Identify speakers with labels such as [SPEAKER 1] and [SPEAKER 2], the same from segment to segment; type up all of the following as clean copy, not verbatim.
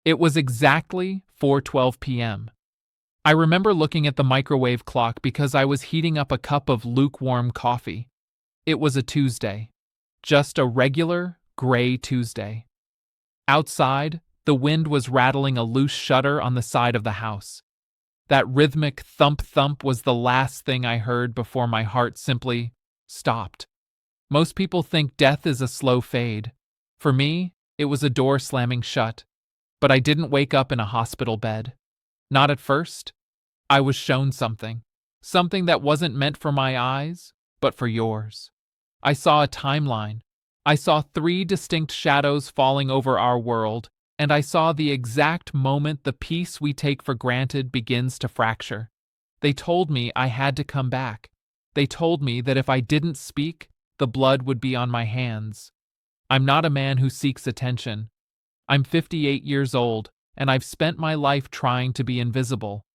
[SPEAKER 1] It was exactly 4:12 p.m. I remember looking at the microwave clock because I was heating up a cup of lukewarm coffee. It was a Tuesday. Just a regular, gray Tuesday. Outside, the wind was rattling a loose shutter on the side of the house. That rhythmic thump-thump was the last thing I heard before my heart simply stopped. Most people think death is a slow fade. For me, it was a door slamming shut. But I didn't wake up in a hospital bed. Not at first. I was shown something. Something that wasn't meant for my eyes, but for yours. I saw a timeline. I saw 3 distinct shadows falling over our world, and I saw the exact moment the peace we take for granted begins to fracture. They told me I had to come back. They told me that if I didn't speak, the blood would be on my hands. I'm not a man who seeks attention. I'm 58 years old, and I've spent my life trying to be invisible.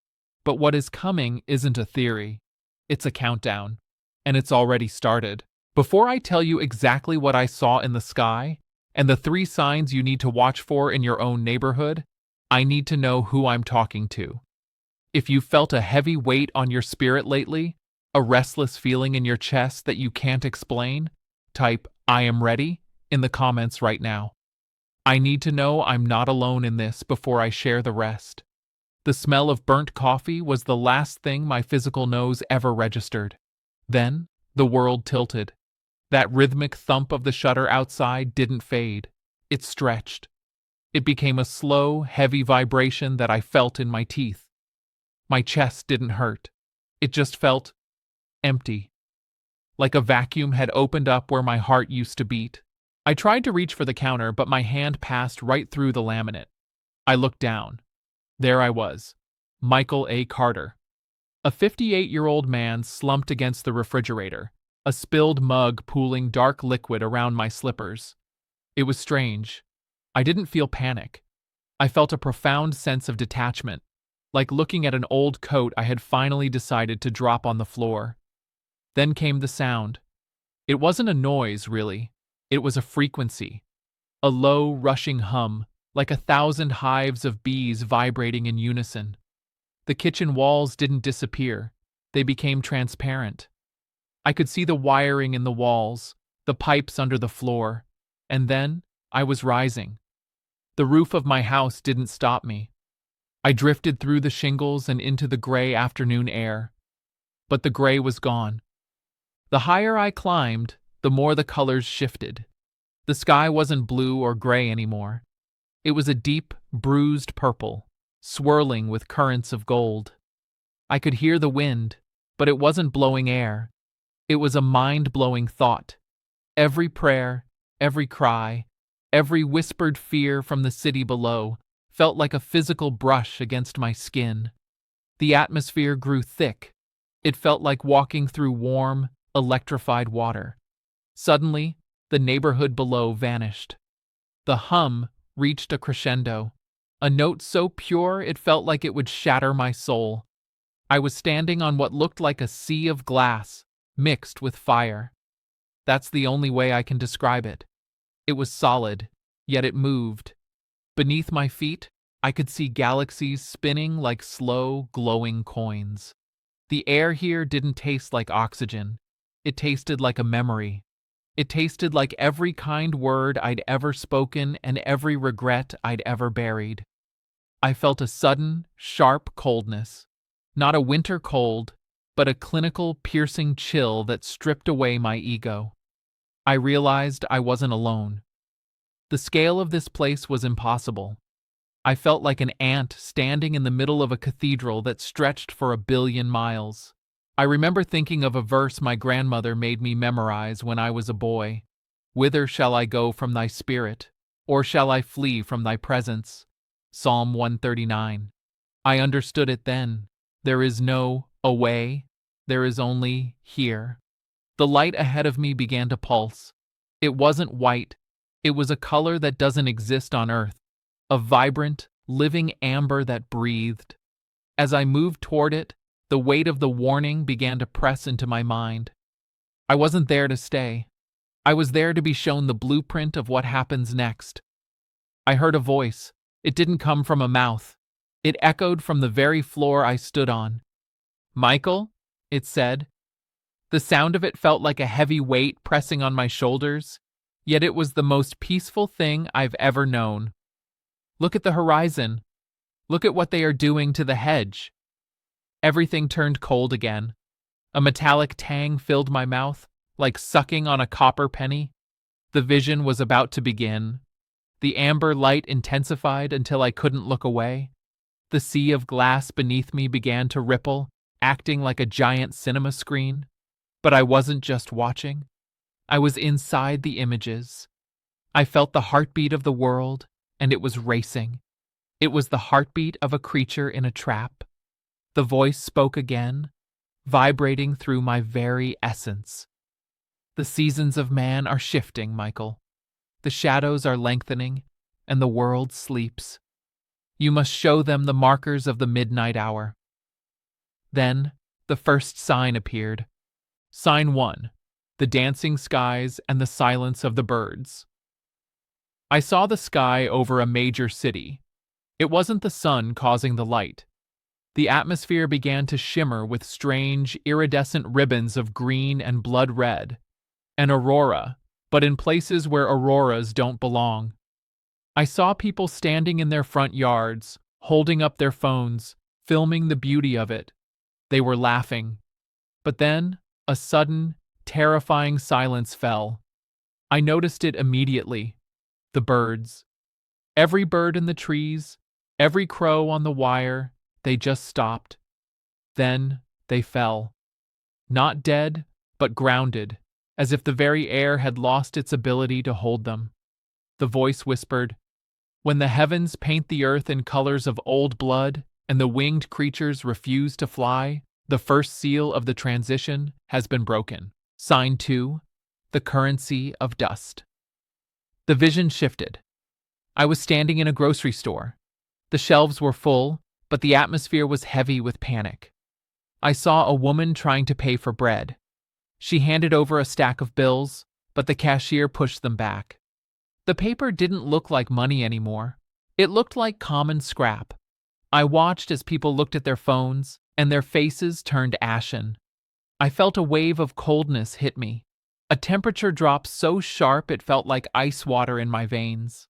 [SPEAKER 1] But what is coming isn't a theory. It's a countdown. And it's already started. Before I tell you exactly what I saw in the sky, and the 3 signs you need to watch for in your own neighborhood, I need to know who I'm talking to. If you felt a heavy weight on your spirit lately, a restless feeling in your chest that you can't explain, type "I am ready" in the comments right now. I need to know I'm not alone in this before I share the rest. The smell of burnt coffee was the last thing my physical nose ever registered. Then, the world tilted. That rhythmic thump of the shutter outside didn't fade. It stretched. It became a slow, heavy vibration that I felt in my teeth. My chest didn't hurt. It just felt empty. Like a vacuum had opened up where my heart used to beat. I tried to reach for the counter, but my hand passed right through the laminate. I looked down. There I was, Michael A. Carter. A 58-year-old man slumped against the refrigerator, a spilled mug pooling dark liquid around my slippers. It was strange. I didn't feel panic. I felt a profound sense of detachment, like looking at an old coat I had finally decided to drop on the floor. Then came the sound. It wasn't a noise, really. It was a frequency, a low, rushing hum, like 1,000 hives of bees vibrating in unison. The kitchen walls didn't disappear. They became transparent. I could see the wiring in the walls, the pipes under the floor, and then I was rising. The roof of my house didn't stop me. I drifted through the shingles and into the gray afternoon air. But the gray was gone. The higher I climbed, the more the colors shifted. The sky wasn't blue or gray anymore. It was a deep, bruised purple, swirling with currents of gold. I could hear the wind, but it wasn't blowing air. It was a mind-blowing thought. Every prayer, every cry, every whispered fear from the city below felt like a physical brush against my skin. The atmosphere grew thick. It felt like walking through warm, electrified water. Suddenly, the neighborhood below vanished. The hum reached a crescendo, a note so pure it felt like it would shatter my soul. I was standing on what looked like a sea of glass, mixed with fire. That's the only way I can describe it. It was solid, yet it moved. Beneath my feet, I could see galaxies spinning like slow, glowing coins. The air here didn't taste like oxygen. It tasted like a memory. It tasted like every kind word I'd ever spoken and every regret I'd ever buried. I felt a sudden, sharp coldness. Not a winter cold, but a clinical, piercing chill that stripped away my ego. I realized I wasn't alone. The scale of this place was impossible. I felt like an ant standing in the middle of a cathedral that stretched for 1 billion miles. I remember thinking of a verse my grandmother made me memorize when I was a boy. "Whither shall I go from thy spirit? Or shall I flee from thy presence?" Psalm 139. I understood it then. There is no away. There is only here. The light ahead of me began to pulse. It wasn't white. It was a color that doesn't exist on Earth. A vibrant, living amber that breathed. As I moved toward it, the weight of the warning began to press into my mind. I wasn't there to stay. I was there to be shown the blueprint of what happens next. I heard a voice, It didn't come from a mouth. It echoed from the very floor I stood on. "Michael," it said. The sound of it felt like a heavy weight pressing on my shoulders, yet it was the most peaceful thing I've ever known. "Look at the horizon. Look at what they are doing to the hedge." Everything turned cold again. A metallic tang filled my mouth, like sucking on a copper penny. The vision was about to begin. The amber light intensified until I couldn't look away. The sea of glass beneath me began to ripple, acting like a giant cinema screen. But I wasn't just watching. I was inside the images. I felt the heartbeat of the world, and it was racing. It was the heartbeat of a creature in a trap. The voice spoke again, vibrating through my very essence. "The seasons of man are shifting, Michael. The shadows are lengthening, and the world sleeps. You must show them the markers of the midnight hour." Then, the first sign appeared. Sign 1, the dancing skies and the silence of the birds. I saw the sky over a major city. It wasn't the sun causing the light. The atmosphere began to shimmer with strange, iridescent ribbons of green and blood red. An aurora, but in places where auroras don't belong. I saw people standing in their front yards, holding up their phones, filming the beauty of it. They were laughing. But then, a sudden, terrifying silence fell. I noticed it immediately. The birds. Every bird in the trees, every crow on the wire, they just stopped. Then, they fell. Not dead, but grounded, as if the very air had lost its ability to hold them. The voice whispered, "When the heavens paint the earth in colors of old blood, and the winged creatures refuse to fly, the first seal of the transition has been broken." Sign 2, the currency of dust. The vision shifted. I was standing in a grocery store. The shelves were full, but the atmosphere was heavy with panic. I saw a woman trying to pay for bread. She handed over a stack of bills, but the cashier pushed them back. The paper didn't look like money anymore. It looked like common scrap. I watched as people looked at their phones, and their faces turned ashen. I felt a wave of coldness hit me. A temperature drop so sharp it felt like ice water in my veins.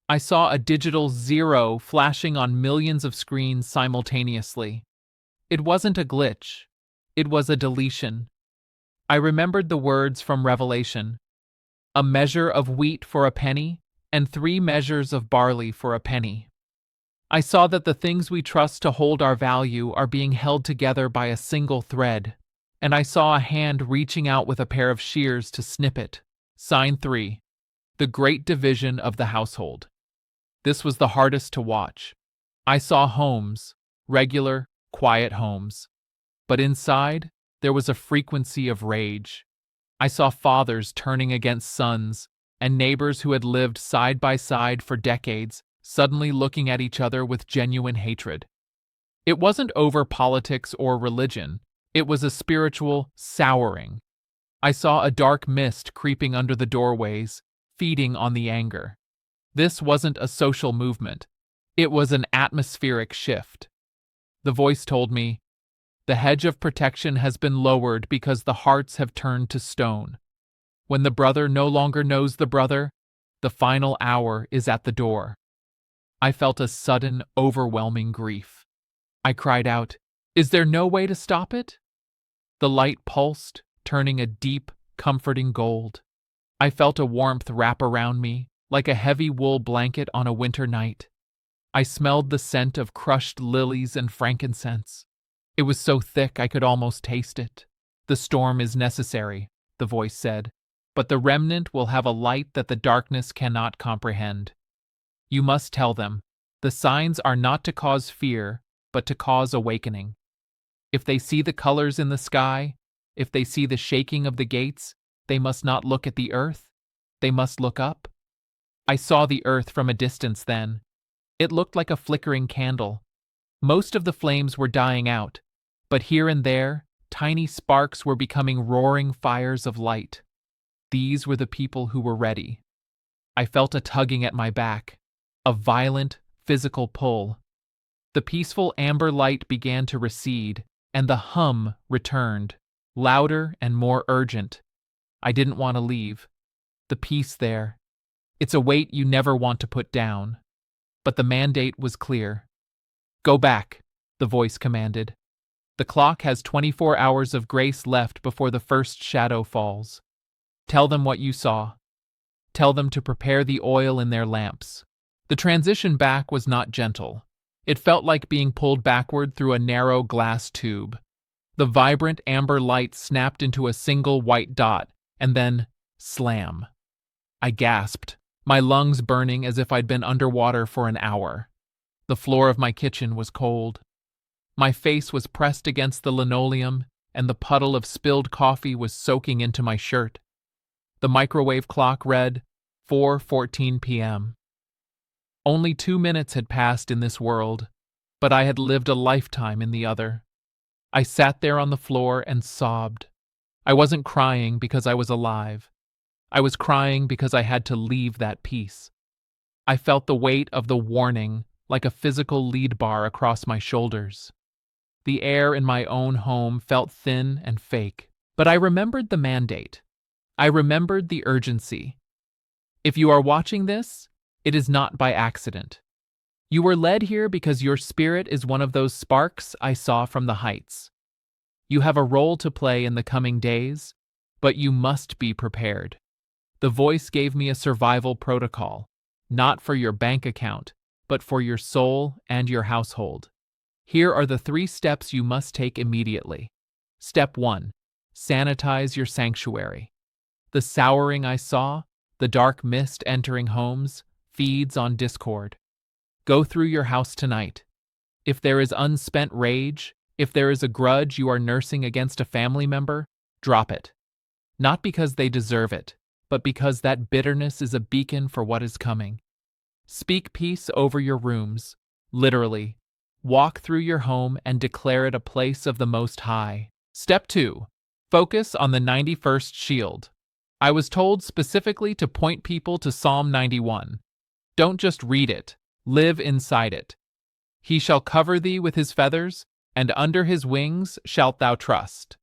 [SPEAKER 1] I saw a digital 0 flashing on millions of screens simultaneously. It wasn't a glitch. It was a deletion. I remembered the words from Revelation. "A measure of wheat for a penny, and 3 measures of barley for a penny." I saw that the things we trust to hold our value are being held together by a single thread, and I saw a hand reaching out with a pair of shears to snip it. Sign 3, the great division of the household. This was the hardest to watch. I saw homes, regular, quiet homes. But inside, there was a frequency of rage. I saw fathers turning against sons, and neighbors who had lived side by side for decades suddenly looking at each other with genuine hatred. It wasn't over politics or religion. It was a spiritual souring. I saw a dark mist creeping under the doorways, feeding on the anger. This wasn't a social movement. It was an atmospheric shift. The voice told me, "The hedge of protection has been lowered because the hearts have turned to stone. When the brother no longer knows the brother, the final hour is at the door." I felt a sudden, overwhelming grief. I cried out, "Is there no way to stop it?" The light pulsed, turning a deep, comforting gold. I felt a warmth wrap around me, like a heavy wool blanket on a winter night. I smelled the scent of crushed lilies and frankincense. It was so thick I could almost taste it. "The storm is necessary," the voice said, "but the remnant will have a light that the darkness cannot comprehend. You must tell them, the signs are not to cause fear, but to cause awakening. If they see the colors in the sky, if they see the shaking of the gates, they must not look at the earth. They must look up." I saw the earth from a distance then. It looked like a flickering candle. Most of the flames were dying out, but here and there, tiny sparks were becoming roaring fires of light. These were the people who were ready. I felt a tugging at my back, a violent, physical pull. The peaceful amber light began to recede, and the hum returned, louder and more urgent. I didn't want to leave. The peace there. It's a weight you never want to put down. But the mandate was clear. Go back, the voice commanded. The clock has 24 hours of grace left before the first shadow falls. Tell them what you saw. Tell them to prepare the oil in their lamps. The transition back was not gentle. It felt like being pulled backward through a narrow glass tube. The vibrant amber light snapped into a single white dot, and then slam. I gasped, my lungs burning as if I'd been underwater for an hour. The floor of my kitchen was cold. My face was pressed against the linoleum, and the puddle of spilled coffee was soaking into my shirt. The microwave clock read 4:14 p.m. Only 2 minutes had passed in this world, but I had lived a lifetime in the other. I sat there on the floor and sobbed. I wasn't crying because I was alive. I was crying because I had to leave that peace. I felt the weight of the warning like a physical lead bar across my shoulders. The air in my own home felt thin and fake, but I remembered the mandate. I remembered the urgency. If you are watching this, it is not by accident. You were led here because your spirit is one of those sparks I saw from the heights. You have a role to play in the coming days, but you must be prepared. The voice gave me a survival protocol, not for your bank account, but for your soul and your household. Here are the 3 steps you must take immediately. Step 1. Sanitize your sanctuary. The souring I saw, the dark mist entering homes, feeds on discord. Go through your house tonight. If there is unspent rage, if there is a grudge you are nursing against a family member, drop it. Not because they deserve it, but because that bitterness is a beacon for what is coming. Speak peace over your rooms, literally. Walk through your home and declare it a place of the Most High. Step 2. Focus on the 91st shield. I was told specifically to point people to Psalm 91. Don't just read it, live inside it. He shall cover thee with his feathers, and under his wings shalt thou trust.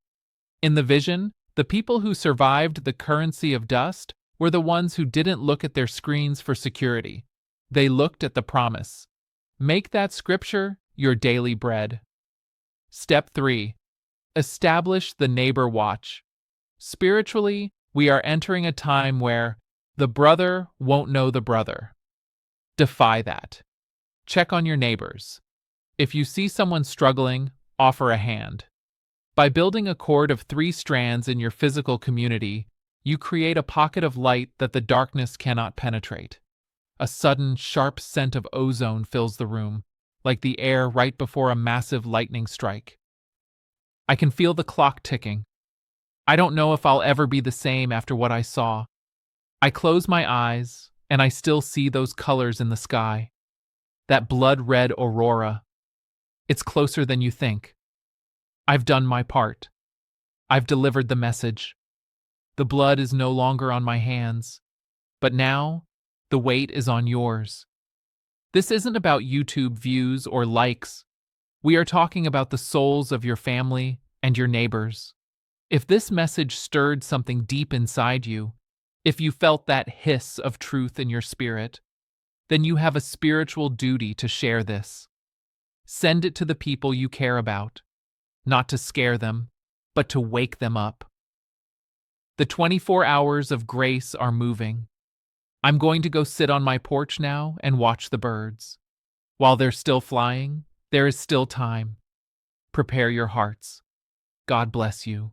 [SPEAKER 1] In the vision, the people who survived the currency of dust were the ones who didn't look at their screens for security. They looked at the promise. Make that scripture your daily bread. Step 3. Establish the neighbor watch. Spiritually, we are entering a time where the brother won't know the brother. Defy that. Check on your neighbors. If you see someone struggling, offer a hand. By building a cord of 3 strands in your physical community, you create a pocket of light that the darkness cannot penetrate. A sudden, sharp scent of ozone fills the room, like the air right before a massive lightning strike. I can feel the clock ticking. I don't know if I'll ever be the same after what I saw. I close my eyes, and I still see those colors in the sky. That blood-red aurora. It's closer than you think. I've done my part. I've delivered the message. The blood is no longer on my hands, but now the weight is on yours. This isn't about YouTube views or likes. We are talking about the souls of your family and your neighbors. If this message stirred something deep inside you, if you felt that hiss of truth in your spirit, then you have a spiritual duty to share this. Send it to the people you care about, not to scare them, but to wake them up. The 24 hours of grace are moving. I'm going to go sit on my porch now and watch the birds. While they're still flying, there is still time. Prepare your hearts. God bless you.